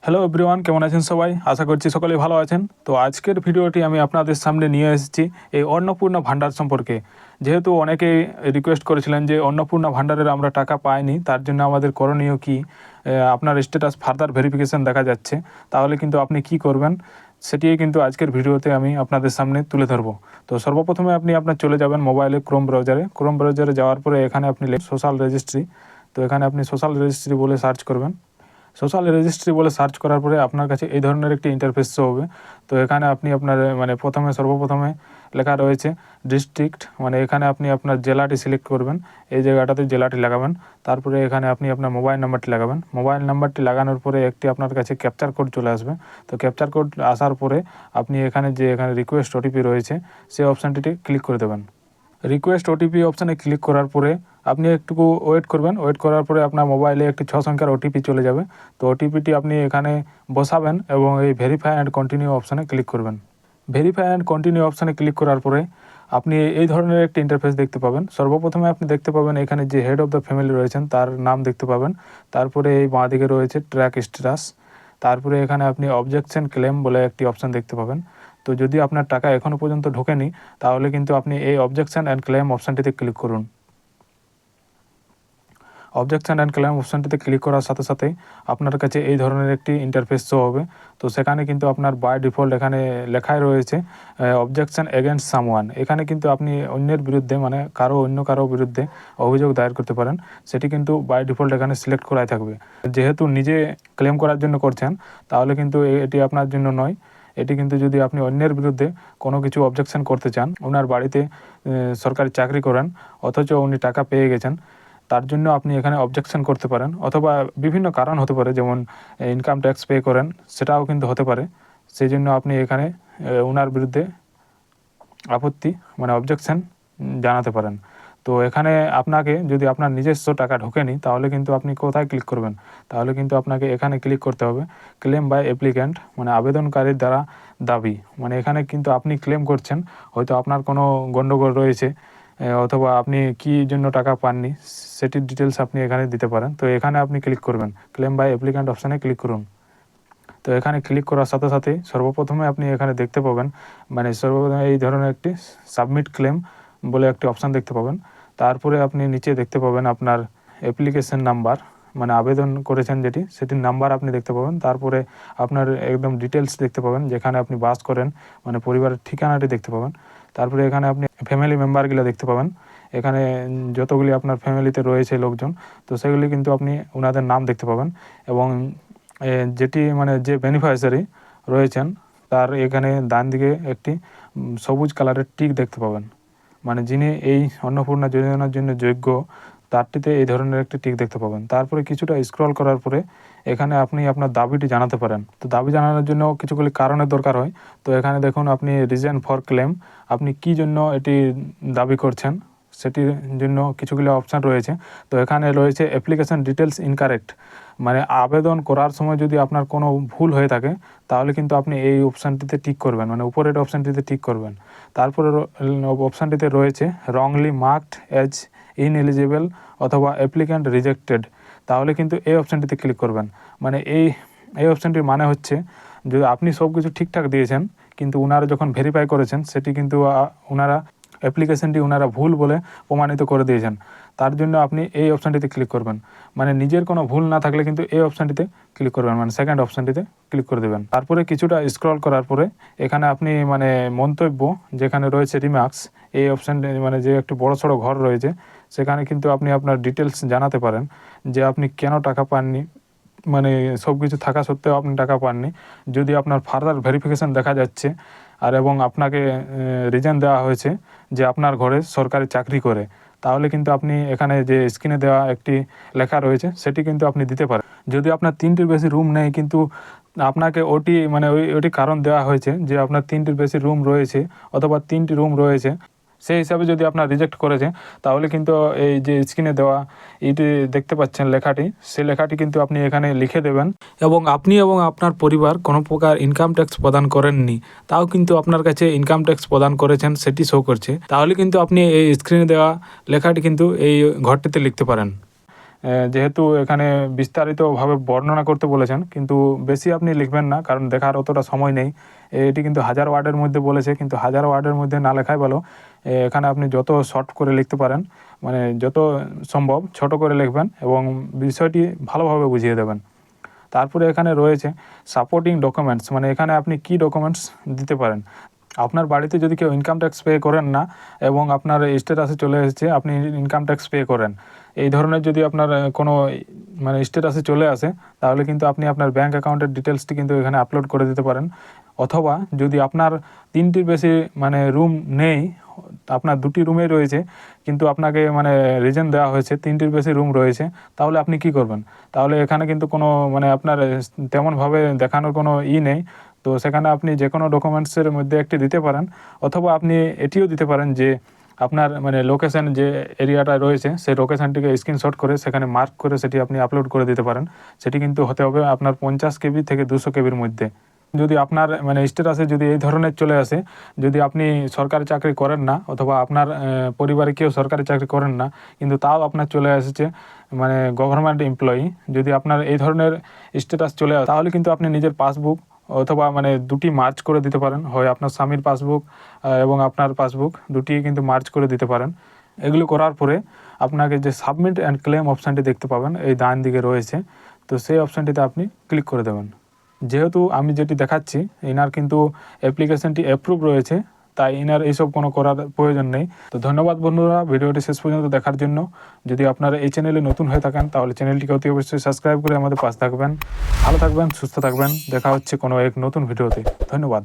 Hello everyone, কেমন আছেন সবাই? আশা করছি সকলেই ভালো আছেন। তো আজকের ভিডিওটি আমি আপনাদের সামনে নিয়ে এসেছি এই অন্নপূর্ণা ভাণ্ডার সম্পর্কে। যেহেতু অনেকেই রিকোয়েস্ট করেছিলেন যে অন্নপূর্ণা ভাণ্ডারের আমরা টাকা পাইনি, তার জন্য আমাদের করণীয় কী, আপনার স্ট্যাটাস ফার্দার ভেরিফিকেশান দেখা যাচ্ছে, তাহলে কিন্তু আপনি কি করবেন সেটিই কিন্তু আজকের ভিডিওতে আমি আপনাদের সামনে তুলে ধরবো। তো সর্বপ্রথমে আপনি আপনার চলে যাবেন মোবাইলে ক্রোম ব্রাউজারে যাওয়ার পরে এখানে আপনি সোশ্যাল রেজিস্ট্রি। তো এখানে আপনি সোশ্যাল রেজিস্ট্রি বলে সার্চ করবেন। সোশ্যাল রেজিস্ট্রি বলে সার্চ করার পরে আপনার কাছে এই ধরনের একটি ইন্টারফেস শো হবে। তো এখানে আপনি আপনার সর্বপ্রথমে লেখা রয়েছে ডিস্ট্রিক্ট, এখানে আপনি আপনার জেলাটি সিলেক্ট করবেন। এই জায়গাটাতে জেলাটি লাগাবেন। তারপরে এখানে আপনি আপনার মোবাইল নাম্বারটি লাগাবেন। মোবাইল নাম্বারটি লাগানোর পরে একটি আপনার কাছে ক্যাপচার কোড চলে আসবে। তো ক্যাপচার কোড আসার পরে আপনি এখানে রিকোয়েস্ট ওটিপি রয়েছে সেই অপশানটিতে ক্লিক করে দেবেন। রিকোয়েস্ট ওটিপি অপশানে ক্লিক করার পরে আপনি একটু ওয়েট করবেন। ওয়েট করার পরে আপনার মোবাইলে একটি 6 সংখ্যার ওটিপি চলে যাবে। তো ওটিপিটি আপনি এখানে বসাবেন এবং এই ভেরিফাই অ্যান্ড কন্টিনিউ অপশানে ক্লিক করবেন। ভেরিফাই অ্যান্ড কন্টিনিউ অপশানে ক্লিক করার পরে আপনি এই ধরনের একটি ইন্টারফেস দেখতে পাবেন। সর্বপ্রথমে আপনি দেখতে পাবেন এখানে যে হেড অফ দ্য ফ্যামিলি রয়েছেন তার নাম দেখতে পাবেন। তারপরে এই বাঁ দিকে রয়েছে ট্র্যাক স্ট্যাটাস। তারপরে এখানে আপনি অবজেকশন ক্লেম বলে একটি অপশান দেখতে পাবেন। তো যদি আপনার টাকা এখনও পর্যন্ত ঢোকেনি, তাহলে কিন্তু আপনি এই অবজেকশন অ্যান্ড ক্লেম অপশানটিতে ক্লিক করুন। অবজেকশন অ্যান্ড ক্লেম অপশানটিতে ক্লিক করার সাথে সাথেই আপনার কাছে এই ধরনের একটি ইন্টারফেস শো হবে। তো সেখানে কিন্তু আপনার বাই ডিফল্ট এখানে লেখাই রয়েছে অবজেকশন এগেনস্ট সামওয়ান। এখানে কিন্তু আপনি অন্যের বিরুদ্ধে অন্য কারো বিরুদ্ধে অভিযোগ দায়ের করতে পারেন। সেটি কিন্তু বাই ডিফল্ট এখানে সিলেক্ট করাই থাকবে। যেহেতু নিজে ক্লেম করার জন্য করছেন, তাহলে কিন্তু এটি আপনার জন্য নয়। এটি কিন্তু যদি আপনি অন্যের বিরুদ্ধে কোনো কিছু অবজেকশন করতে চান, ওনার বাড়িতে সরকারি চাকরি করেন অথচ উনি টাকা পেয়ে গেছেন, তার জন্য আপনি এখানে অবজেকশন করতে পারেন। অথবা বিভিন্ন কারণ হতে পারে, যেমন ইনকাম ট্যাক্স পে করেন, সেটাও কিন্তু হতে পারে। সেই জন্য আপনি এখানে ওনার বিরুদ্ধে আপত্তি অবজেকশন জানাতে পারেন। তো এখানে আপনাকে যদি আপনার নিজস্ব টাকা ঢোকেনি, তাহলে কিন্তু আপনি কোথায় ক্লিক করবেন? তাহলে কিন্তু আপনাকে এখানে ক্লিক করতে হবে ক্লেম বাই অ্যাপ্লিক্যান্ট, আবেদনকারীর দ্বারা দাবি। এখানে কিন্তু আপনি ক্লেম করছেন, হয়তো আপনার কোনো গণ্ডগোল রয়েছে অথবা আপনি কী জন্য টাকা পাননি সেটির ডিটেলস আপনি এখানে দিতে পারেন। তো এখানে আপনি ক্লিক করবেন, ক্লেম বাই অ্যাপ্লিক্যান্ট অপশানে ক্লিক করুন। তো এখানে ক্লিক করার সাথে সাথেই সর্বপ্রথমে আপনি এখানে দেখতে পাবেন সর্বপ্রথমে এই ধরনের একটি সাবমিট ক্লেম বলে একটি অপশান দেখতে পাবেন। তারপরে আপনি নিচে দেখতে পাবেন আপনার অ্যাপ্লিকেশন নাম্বার, আবেদন করেছেন সেটির নাম্বার আপনি দেখতে পাবেন। তারপরে আপনার একদম ডিটেলস দেখতে পাবেন, যেখানে আপনি বাস করেন, পরিবারের ঠিকানাটি দেখতে পাবেন। তারপরে এখানে আপনি ফ্যামিলি মেম্বারগুলো দেখতে পাবেন। এখানে যতগুলি আপনার ফ্যামিলিতে রয়েছে লোকজন, তো সেগুলি কিন্তু আপনি ওনাদের নাম দেখতে পাবেন। এবং যেটি যে বেনিফিশিয়ারি রয়েছেন তার এখানে ডান দিকে একটি সবুজ কালারের টিক দেখতে পাবেন। যিনি এই অন্নপূর্ণা যোজনার জন্য যোগ্য, তারটিতে এই ধরনের একটি টিক দেখতে পাবেন। তারপরে কিছুটা স্ক্রল করার পরে এখানে আপনি আপনার দাবিটি জানাতে পারেন। তো দাবি জানানোর জন্য কিছুগুলি কারণের দরকার হয়। তো এখানে দেখুন আপনি রিজন ফর ক্লেম, আপনি কী জন্য এটি দাবি করছেন সেটির জন্য কিছুগুলো অপশান রয়েছে। তো এখানে রয়েছে অ্যাপ্লিকেশন ডিটেলস ইনকারেক্ট, আবেদন করার সময় যদি আপনার কোনো ভুল হয়ে থাকে, তাহলে কিন্তু আপনি এই অপশানটিতে টিক করবেন, উপরের অপশানটিতে টিক করবেন। তারপরে অপশানটিতে রয়েছে রংলি মার্কড অ্যাজ ইনএলিজিবল অথবা অ্যাপ্লিক্যান্ট রিজেক্টেড, তাহলে কিন্তু এই অপশানটিতে ক্লিক করবেন। এই অপশানটির হচ্ছে যদি আপনি সব কিছু ঠিকঠাক দিয়েছেন, কিন্তু ওনারা যখন ভেরিফাই করেছেন সেটি কিন্তু অ্যাপ্লিকেশনটি ওনারা ভুল বলে প্রমাণিত করে দিয়েছেন, তার জন্য আপনি এই অপশানটিতে ক্লিক করবেন। নিজের কোনো ভুল না থাকলে কিন্তু এই অপশানটিতে ক্লিক করবেন, সেকেন্ড অপশানটিতে ক্লিক করে দেবেন। তারপরে কিছুটা স্ক্রল করার পরে এখানে আপনি মন্তব্য যেখানে রয়েছে রিমার্কস, এই অপশানটি যে একটি বড় সড়ো ঘর রয়েছে, সেখানে কিন্তু আপনি আপনার ডিটেলস জানাতে পারেন যে আপনি কেন টাকা পাননি, সব কিছু থাকা সত্ত্বেও আপনি টাকা পাননি। যদি আপনার ফার্দার ভেরিফিকেশান দেখা যাচ্ছে এবং আপনাকে রিজন দেওয়া হয়েছে যে আপনার ঘরে সরকারি চাকরি করে, তাহলে কিন্তু আপনি এখানে যে স্ক্রিনে দেওয়া একটি লেখা রয়েছে সেটি কিন্তু আপনি দিতে পারেন। যদি আপনার 3টির বেশি রুম নেই, কিন্তু আপনাকে ওটি কারণ দেওয়া হয়েছে যে আপনার 3টির বেশি রুম রয়েছে অথবা 3টি রুম রয়েছে, সেই হিসাবে যদি আপনার রিজেক্ট করেছে, তাহলে কিন্তু এই যে স্ক্রিনে দেওয়া এইটি দেখতে পাচ্ছেন লেখাটি, সেই লেখাটি কিন্তু আপনি এখানে লিখে দেবেন। এবং আপনি এবং আপনার পরিবার কোনো প্রকার ইনকাম ট্যাক্স প্রদান করেননি, তাও কিন্তু আপনার কাছে ইনকাম ট্যাক্স প্রদান করেছেন সেটি শো করছে, তাহলে কিন্তু আপনি এই স্ক্রিনে দেওয়া লেখাটি কিন্তু এই ঘরটিতে লিখতে পারেন। যেহেতু এখানে বিস্তারিতভাবে বর্ণনা করতে বলেছেন, কিন্তু বেশি আপনি লিখবেন না, কারণ দেখার অতটা সময় নেই। এটি কিন্তু 1000 ওয়ার্ডের মধ্যে বলেছে, কিন্তু 1000 ওয়ার্ডের মধ্যে না লেখাই ভালো। এখানে আপনি যত শর্ট করে লিখতে পারেন, মানে যত সম্ভব ছোট করে লিখবেন এবং বিষয়টি ভালোভাবে বুঝিয়ে দেবেন। তারপরে এখানে রয়েছে সাপোর্টিং ডকুমেন্টস, মানে এখানে আপনি কি ডকুমেন্টস দিতে পারেন। আপনার বাড়িতে যদি কেউ ইনকাম ট্যাক্স পে করেন না এবং আপনার স্ট্যাটাসে চলে এসেছে আপনি ইনকাম ট্যাক্স পে করেন, এই ধরনের যদি আপনার কোনো মানে স্ট্যাটাসে চলে আসে, তাহলে কিন্তু আপনি আপনার ব্যাঙ্ক অ্যাকাউন্টের ডিটেলসটি কিন্তু এখানে আপলোড করে দিতে পারেন। অথবা যদি আপনার 3টির বেশি মানে রুম নেই, আপনার 2টি রুমে রয়েছে, কিন্তু আপনাকে মানে রিজন দেওয়া হয়েছে 3টির বেশি রুম রয়েছে, তাহলে আপনি কি করবেন? তাহলে এখানে কিন্তু কোনো মানে আপনার তেমনভাবে দেখানোর কোনো নেই। তো সেখানে আপনি যে কোনো ডকুমেন্টসের মধ্যে একটি দিতে পারেন, অথবা আপনি এটিও দিতে পারেন যে আপনার মানে লোকেশন যে এরিয়াটা রয়েছে সেই লোকেশানটিকে স্ক্রিনশট করে সেখানে মার্ক করে সেটি আপনি আপলোড করে দিতে পারেন। সেটি কিন্তু হতে হবে আপনার 50 কেবি থেকে 200 কেবির মধ্যে। যদি আপনার মানে স্ট্যাটাসে যদি এই ধরনের চলে আসে, যদি আপনি সরকারি চাকরি করেন না অথবা আপনার পরিবারে কেউ সরকারি চাকরি করেন না, কিন্তু তাও আপনার চলে এসেছে মানে গভর্নমেন্ট এমপ্লয়ি, যদি আপনার এই ধরনের স্ট্যাটাস চলে আসে, তাহলে কিন্তু আপনি নিজের পাসবুক অথবা মানে দুটি মার্চ করে দিতে পারেন, হয় আপনার স্বামীর পাসবুক এবং আপনার পাসবুক দুটি কিন্তু মার্চ করে দিতে পারেন। এগুলো করার পরে আপনাকে যে সাবমিট অ্যান্ড ক্লেম অপশানটি দেখতে পাবেন এই ডান দিকে রয়েছে, তো সেই অপশানটিতে আপনি ক্লিক করে দেবেন। যেহেতু আমি যেটি দেখাচ্ছি এনার কিন্তু অ্যাপ্লিকেশনটি অ্যাপ্রুভ রয়েছে, তাই এনার এইসব কোনো করার প্রয়োজন নেই। তো ধন্যবাদ বন্ধুরা ভিডিওটি শেষ পর্যন্ত দেখার জন্য। যদি আপনারা এই চ্যানেলে নতুন হয়ে থাকেন তাহলে চ্যানেলটিকে অতি অবশ্যই সাবস্ক্রাইব করে আমাদের পাশে থাকবেন। ভালো থাকবেন, সুস্থ থাকবেন। দেখা হচ্ছে কোনো এক নতুন ভিডিওতে। ধন্যবাদ।